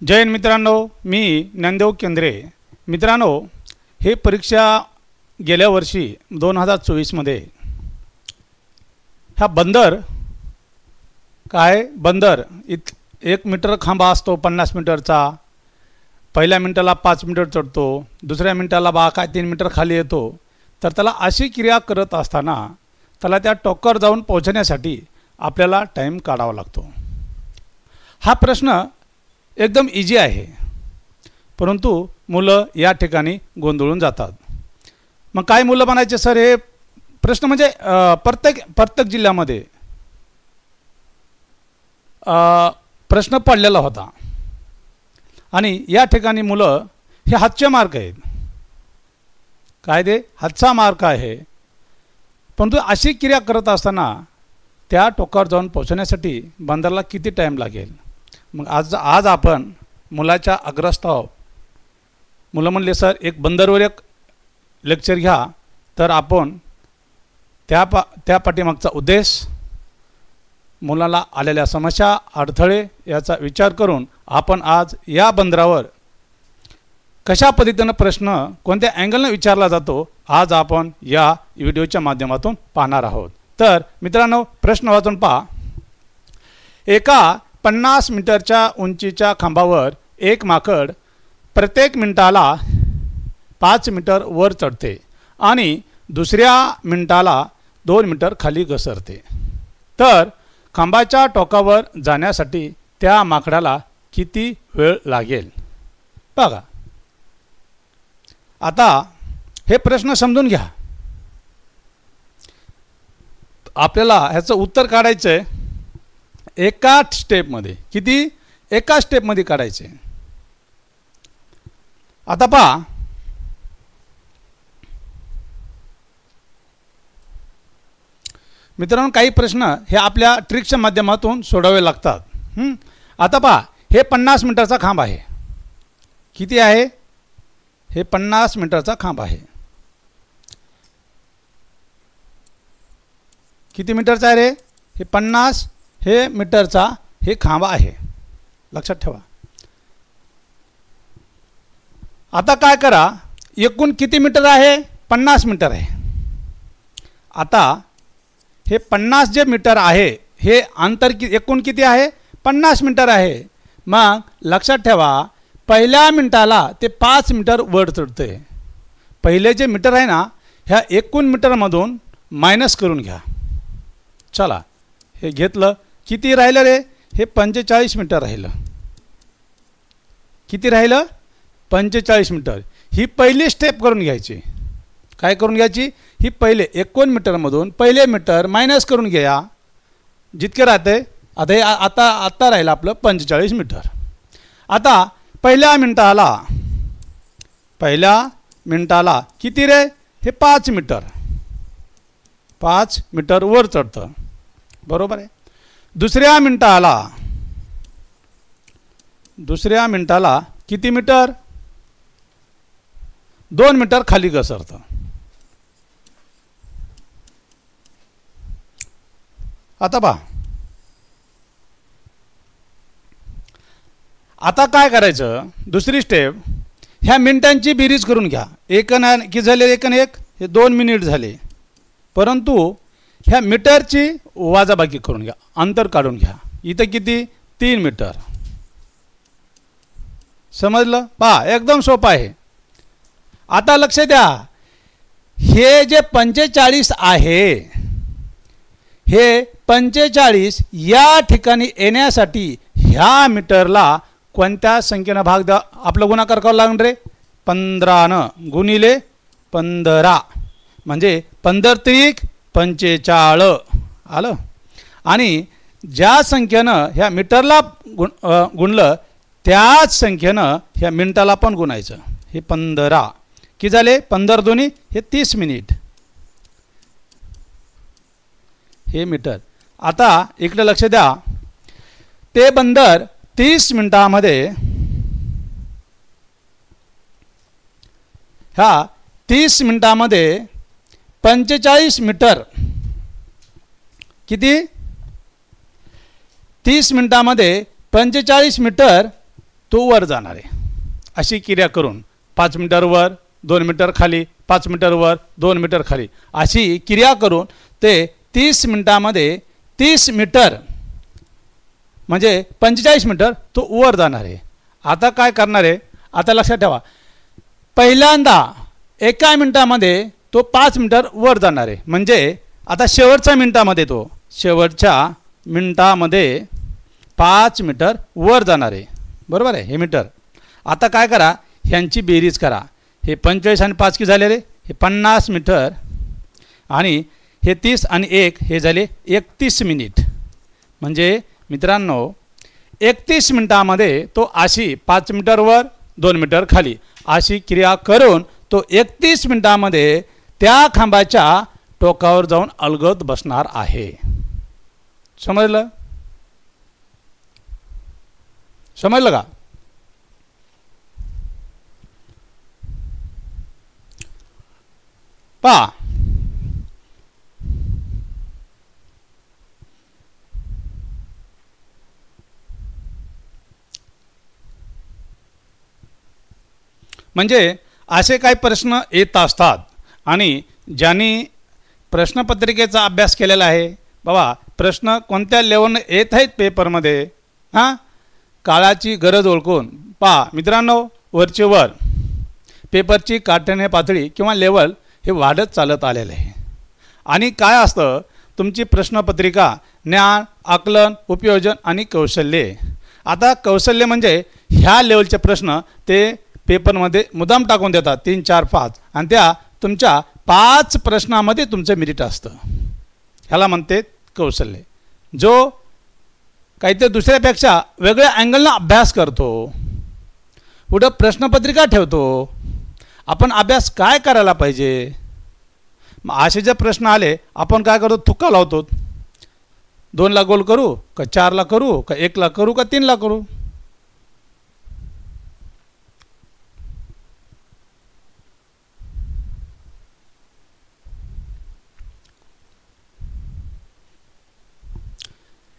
जय हिंद मित्रांनो, मी ज्ञानदेव केंद्रे. मित्रांनो, हे परीक्षा गेल्या वर्षी 2024 मध्ये हा बंदर काय बंदर 1 मीटर खांबा असतो 50 मीटरचा. पहिल्या मिनिटाला 5 मीटर चढतो, दुसऱ्या मिनिटाला 3 मीटर खाली येतो. तर त्याला अशी क्रिया करत असताना त्याला त्या टोकावर जाऊन पोहोचण्यासाठी आपल्याला टाईम काढावा लागतो. हा प्रश्न एकदम इजी आहे, परंतु मुलं या ठिकाणी गोंधळून जातात. मग काय मुलं म्हणायचे, सर हे प्रश्न म्हणजे प्रत्येक जिल्ह्यामध्ये प्रश्न पडलेला होता आणि या ठिकाणी मुलं हे हातचे मार्क आहेत. काय ते हातचा मार्क आहे, परंतु अशी क्रिया करत असताना त्या टोकावर जाऊन पोहोचण्यासाठी बंदराला किती टाईम लागेल. मग आज आपण मुलाच्या आग्रहास्तव मुलं म्हणले, सर एक बंदरवर एक लेक्चर घ्या. तर आपण त्या पाठीमागचा उद्देश, मुलाला आलेल्या समस्या अडथळे याचा विचार करून आपण आज या बंदरावर कशा पद्धतीनं प्रश्न कोणत्या अँगलनं विचारला जातो आज आपण या व्हिडिओच्या माध्यमातून पाहणार आहोत. तर मित्रांनो, प्रश्न वाचून पहा. एका 50 मीटरच्या उंचीच्या खांबावर एक माकड प्रत्येक मिनिटाला 5 मीटर वर चढते आणि दुसऱ्या मिनिटाला 2 मीटर खाली घसरते. तर खांबाच्या टोकावर जाण्यासाठी त्या माकडाला किती वेळ लागेल. बघा, आता हे प्रश्न समजून घ्या. आपल्याला ह्याचं उत्तर काढायचं आहे एका स्टेपमध्ये. किती? एका स्टेपमध्ये काढायचे. आता पहा, मित्रांनो, काही प्रश्न हे आपल्या ट्रिक्सच्या माध्यमातून सोडवावे लागतात. आता पहा, हे 50 मीटरचा खांब आहे. किती आहे? हे 50 मीटरचा खांब आहे. किती मीटरचा आहे रे? हे 50 हे मीटरचा हे खांब आहे, लक्षात ठेवा. आता काय करा, एकूण किती मीटर आहे? 50 मीटर आहे. आता हे 50 जे मीटर आहे हे अंतर एकूण किती आहे? 50 मीटर आहे. मग लक्षात ठेवा, पहिल्या मिनिटाला ते 5 मीटर वर चढते. पहिले जे मीटर आहे ना, ह्या एकूण मीटरमधून मायनस करून घ्या. चला, हे घेतलं. किती राहिलं रे? हे 45 मीटर राहिलं. किती राहिलं? 45 मीटर. ही पहिली स्टेप करून घ्यायची. काय करून घ्यायची? ही पहिले 51 मीटरमधून पहिले मीटर मायनस करून घ्या. जितके राहते आता राहिलं आपलं 45 मीटर. आता पहिल्या मिनिटाला किती रे? हे 5 मीटर. 5 मीटर वर चढतं, बरोबर आहे. दुसऱ्या मिनिटाला किती मीटर? 2 मीटर खाली घसरतं. आता पहा, आता काय करायचं? दुसरी स्टेप, ह्या मिनिटांची बेरीज करून घ्या. एक की झाले 1 आणि 1 हे 2 मिनिट झाले, परंतु ह्या मीटरची वाजाबाकी करून घ्या, अंतर काढून घ्या. इथं किती? 3 मीटर. समजलं? पहा, एकदम सोपं आहे. आता लक्ष द्या, हे जे 45 आहे, हे 45 या ठिकाणी येण्यासाठी ह्या मीटरला कोणत्या संख्येनं भाग द्या? आपलं गुणाकार करावं लागणार रे. 15 गुणिले 15 म्हणजे 15 त्रिक 45 आलं. आणि ज्या संख्येनं ह्या मीटरला गुणलं त्याच संख्येनं ह्या मिनिटाला पण गुणायचं. हे 15 किती झाले? 15 दोन्ही हे 30 मिनिट. हे मीटर. आता इकडे लक्ष द्या, ते बंदर 30 मिनिटामध्ये, ह्या 30 मिनिटामध्ये 45 मीटर. किती? 30 मिनिटामध्ये 45 मीटर तो वर जाणार आहे. अशी क्रिया करून 5 मीटर वर 2 मीटर खाली 5 मीटर वर 2 मीटर खाली अशी क्रिया करून ते 30 मिनिटामध्ये 30 मीटर म्हणजे 45 मीटर तो वर जाणार आहे. आता काय करणार आहे, आता लक्षात ठेवा, पहिल्यांदा एका मिनिटामध्ये तो 5 मीटर वर जाणार आहे. म्हणजे आता शेवटच्या मिनिटामध्ये 5 मीटर वर जाणार आहे. बरोबर आहे हे मीटर. आता काय करा, ह्यांची बेरीज करा. हे 45 आणि 5 की झाले रे, हे 50 मीटर आणि हे 30 आणि 1 हे झाले 31 मिनिट. म्हणजे मित्रांनो 31 मिनिटामध्ये तो अशी 5 मीटर वर 2 मीटर खाली अशी क्रिया करून तो 31 मिनिटामध्ये त्या खांबाच्या टोकावर जाऊन अलगद बसणार आहे. समजलं का? पहा, म्हणजे असे काही प्रश्न येत असतात आणि ज्यांनी प्रश्नपत्रिकेचा अभ्यास केलेला आहे, बाबा प्रश्न कोणत्या लेवलने येत आहेत पेपरमध्ये, काळाची गरज ओळखून पहा मित्रांनो, वरचे वर पेपरची काठिण्य पातळी किंवा लेवल हे वाढत चालत आलेलं आहे. आणि काय असतं, तुमची प्रश्नपत्रिका ज्ञान, आकलन, उपयोजन आणि कौशल्ये. आता कौशल्य म्हणजे ह्या लेवलचे प्रश्न ते पेपरमध्ये मुद्दाम टाकून देतात 3, 4, 5 आणि त्या तुमच्या 5 प्रश्नामध्ये तुमचं मेरिट असतं. ह्याला म्हणते कौशल्य. जो काहीतरी दुसऱ्यापेक्षा वेगळ्या अँगलनं अभ्यास करतो, पुढं प्रश्नपत्रिका ठेवतो, आपण अभ्यास काय करायला पाहिजे. मग असे जे प्रश्न आले आपण काय करतो, थुक्का लावतो. 2ला गोल करू का 4ला करू का 1ला करू का 3ला करू.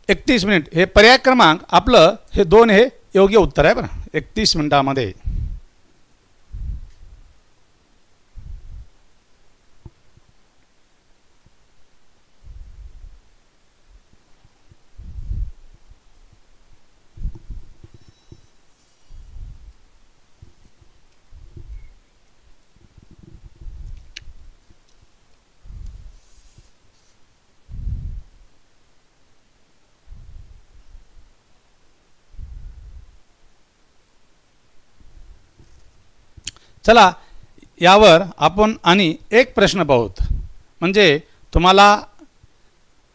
एकतीस मिनिट हे पर्याय क्रमांक आपलं हे 2 हे योग्य उत्तर आहे. बरं 31 मिनिटामध्ये. चला यावर आपण आणि एक प्रश्न पाहूत. म्हणजे तुम्हाला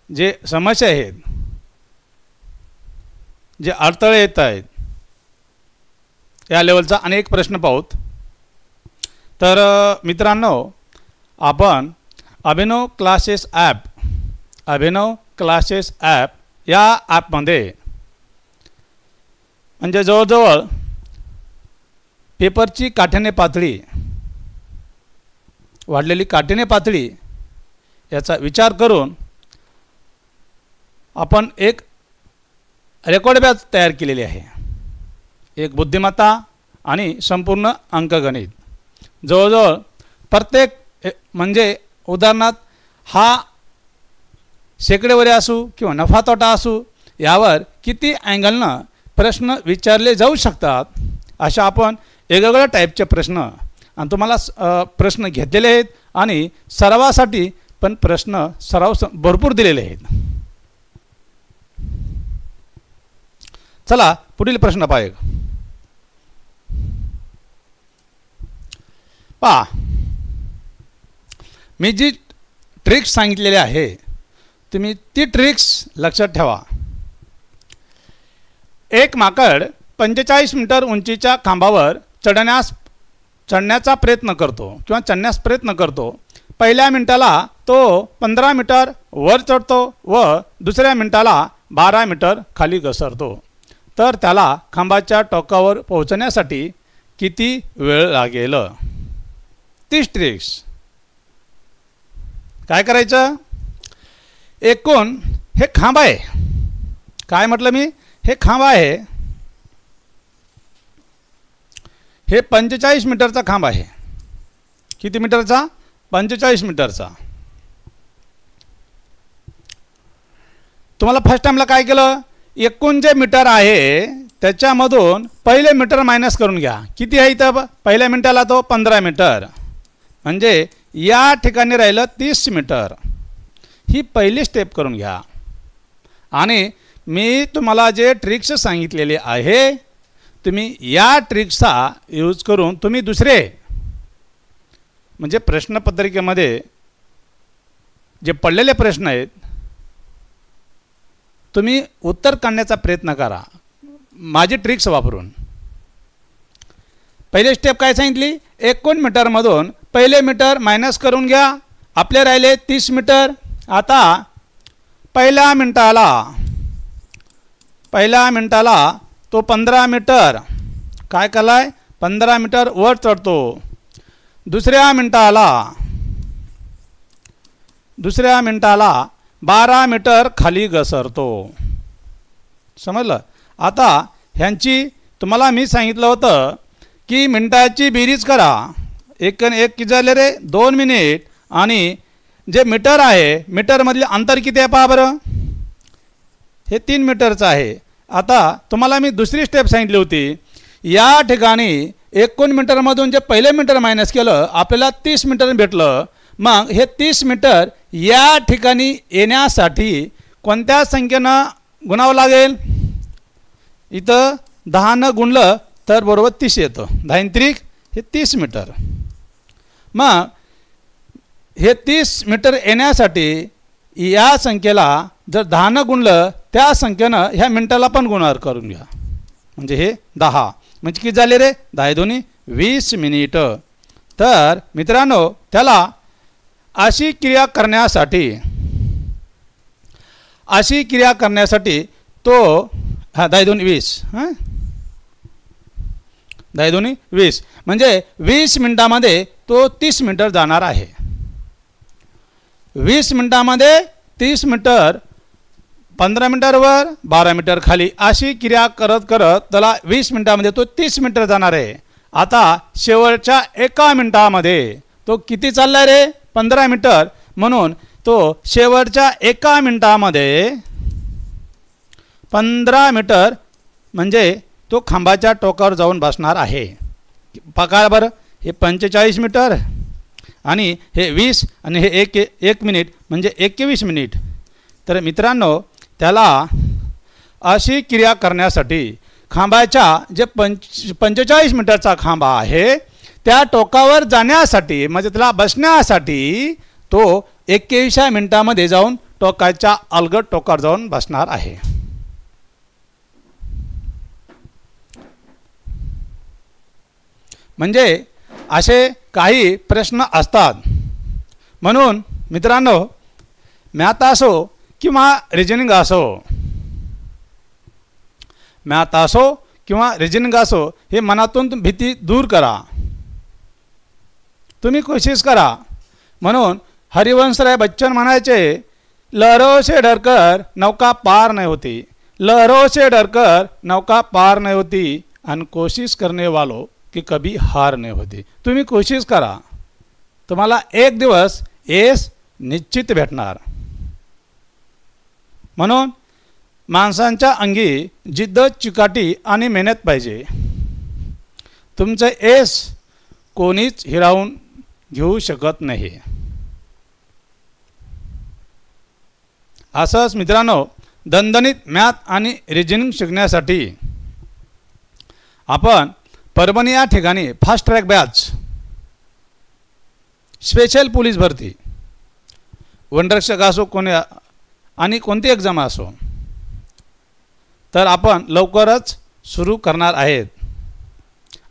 जे समस्या आहेत, जे अडथळे येत आहेत, या लेवलचा अनेक प्रश्न पाहूत. तर मित्रांनो, आपण अभिनव क्लासेस ॲप या ॲपमध्ये म्हणजे जवळजवळ पेपरची काठिण्य पातळी वाढलेली काठिण्य पातळी याचा विचार करून आपण एक रेकॉर्ड बॅच तयार केलेली आहे. एक बुद्धिमत्ता आणि संपूर्ण अंकगणित. जवळजवळ प्रत्येक म्हणजे उदाहरणार्थ हा शेकडेवारी असू किंवा नफा तोटा असू, यावर किती अँगलनं प्रश्न विचारले जाऊ शकतात अशा आपण वेगवेगळ्या टाईपचे प्रश्न आणि तुम्हाला प्रश्न घेतलेले आहेत आणि सरावासाठी पण प्रश्न सराव भरपूर दिलेले आहेत. चला पुढील प्रश्न पहा. मी जी ट्रिक्स सांगितलेली आहे तुम्ही ती ट्रिक्स लक्षात ठेवा. एक माकड 45 मीटर उंचीच्या खांबावर चढण्याचा प्रयत्न करतो किंवा चढण्यास प्रयत्न करतो. पहिल्या मिनिटाला तो 15 मीटर वर चढतो व दुसऱ्या मिनिटाला 12 मीटर खाली घसरतो. तर त्याला खांबाच्या टोकावर पोहोचण्यासाठी किती वेळ लागेल. 30 ट्रिक्स. काय करायचं, एकूण हे खांब आहे. काय म्हटलं मी, हे खांब आहे. हे 45 मीटरचा खांब आहे. किती मीटरचा? 45 मीटरचा. तुम्हाला फर्स्ट टाइमला काय केलं, एकूण जे मीटर आहे त्याच्यामधून पहिले मीटर मायनस करून घ्या. किती आहे इथं पहिल्या मिनिटाला? तो 15 मीटर. म्हणजे या ठिकाणी राहिलं 30 मीटर. ही पहिली स्टेप करून घ्या. आणि मी तुम्हाला जे ट्रिक्स सांगितलेले आहे तुम्ही या ट्रिक्सचा यूज करून तुम्ही दुसरे म्हणजे प्रश्नपत्रिकेमध्ये जे पडलेले प्रश्न आहेत तुम्ही उत्तर काढण्याचा प्रयत्न करा माझी ट्रिक्स वापरून. पहिली स्टेप काय सांगितली? एकूण मीटरमधून पहिले मीटर मायनस करून घ्या. आपले राहिले 30 मीटर. आता पहिल्या मिनिटाला तो 15 मीटर काय केलाय? 15 मीटर वर चढतो. दुसऱ्या मिनिटाला 12 मीटर खाली घसरतो. समजलं? आता ह्यांची तुम्हाला मी सांगितलं होतं की मिनिटाची बेरीज करा. एक किती झाले रे? 2 मिनिट. आणि जे मीटर आहे मीटरमधले अंतर किती आहे पहा बरं. हे 3 मीटरचं आहे. आता तुम्हाला मी दुसरी स्टेप सांगितली होती. या ठिकाणी एकूण मीटरमधून जे पहिले मीटर मायनस केलं आपल्याला 30 मीटर भेटलं. मग हे 30 मीटर या ठिकाणी येण्यासाठी कोणत्या संख्येनं गुणावं लागेल? इथं 10 गुणलं तर बरोबर 30 येतं. 10 हे 30 मीटर. मग हे 30 मीटर येण्यासाठी या संख्येला जर 10 गुणलं त्या संख्येनं ह्या मिनिटाला पण गुणाकार करून घ्या. म्हणजे हे 10 म्हणजे किती झाले रे? 10 दोन्ही 20 मिनिट. तर मित्रांनो त्याला अशी क्रिया करण्यासाठी तो 10 दोन्ही 20 10 दोन्ही 20 म्हणजे 20 मिनिटामध्ये तो 30 मीटर जाणार आहे. 20 मिनिटामध्ये 30 मीटर, 15 मीटर वर 12 मीटर खाली अशी क्रिया करत त्याला 20 मिनिटामध्ये तो 30 मीटर जाणार आहे. आता शेवटच्या 1 मिनिटामध्ये तो किती चालला रे? 15 मीटर. म्हणून तो शेवटच्या 1 मिनिटामध्ये 15 मीटर म्हणजे तो खांबाच्या टोकावर जाऊन बसणार आहे. पका बरं, हे 45 मीटर आणि हे 20 आणि हे एक मिनिट म्हणजे 21 मिनिट. तर मित्रांनो त्याला अशी क्रिया करण्यासाठी खांबाच्या जे 45 मीटरचा खांबा आहे त्या टोकावर जाण्यासाठी म्हणजे त्याला बसण्यासाठी तो 21 मिनिटामध्ये जाऊन टोकाच्या अलगद टोकावर जाऊन बसणार आहे. म्हणजे असे काही प्रश्न असतात. म्हणून मित्रांनो मॅथ असो किंवा रिजनिंग असो हे मनातून भीती दूर करा. तुम्ही कोशिश करा. म्हणून हरिवंशराय बच्चन म्हणायचे लहरों से डरकर नौका पार नहीं होती, लहरों से डरकर नौका पार नहीं होती आणि कोशिश करने वालों की कभी हार नहीं होती. तुम्ही कोशिश करा. तुम्हाला एक दिवस यश निश्चित भेटणार. म्हणून माणसांच्या अंगी जिद्द, चिकाटी आणि मेहनत पाहिजे. तुमचं यश कोणीच हिरावून घेऊ शकत नाही. असंच मित्रांनो दणदणीत मॅथ आणि रिजनिंग शिकण्यासाठी आपण परभणी या ठिकाणी fast track batch, special police भरती, वनरक्षक असो कोणी आणि कोणती एक्झाम असो तर आपण लवकरच सुरू करणार आहेत.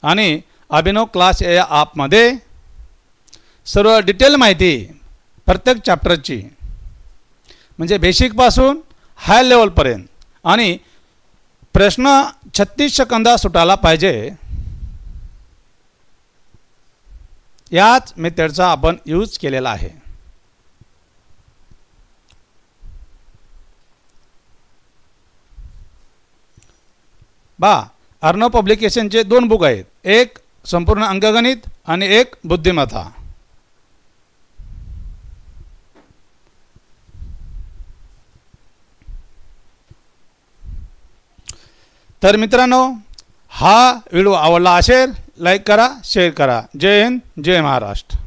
आणि अभिनव क्लास या ॲपमध्ये सर्व डिटेल माहिती प्रत्येक चॅप्टरची म्हणजे बेसिकपासून हाय लेवलपर्यंत आणि प्रश्न 36 सेकंदात सुटायला पाहिजे याच मेथडचा आपण यूज केलेला आहे. अर्णव पब्लिकेशनचे 2 बुक आहेत. एक संपूर्ण अंकगणित आणि 1 बुद्धिमत्ता. तर मित्रांनो, हा व्हिडिओ आवडला असेल लाईक करा, शेअर करा. जय हिंद, जय महाराष्ट्र.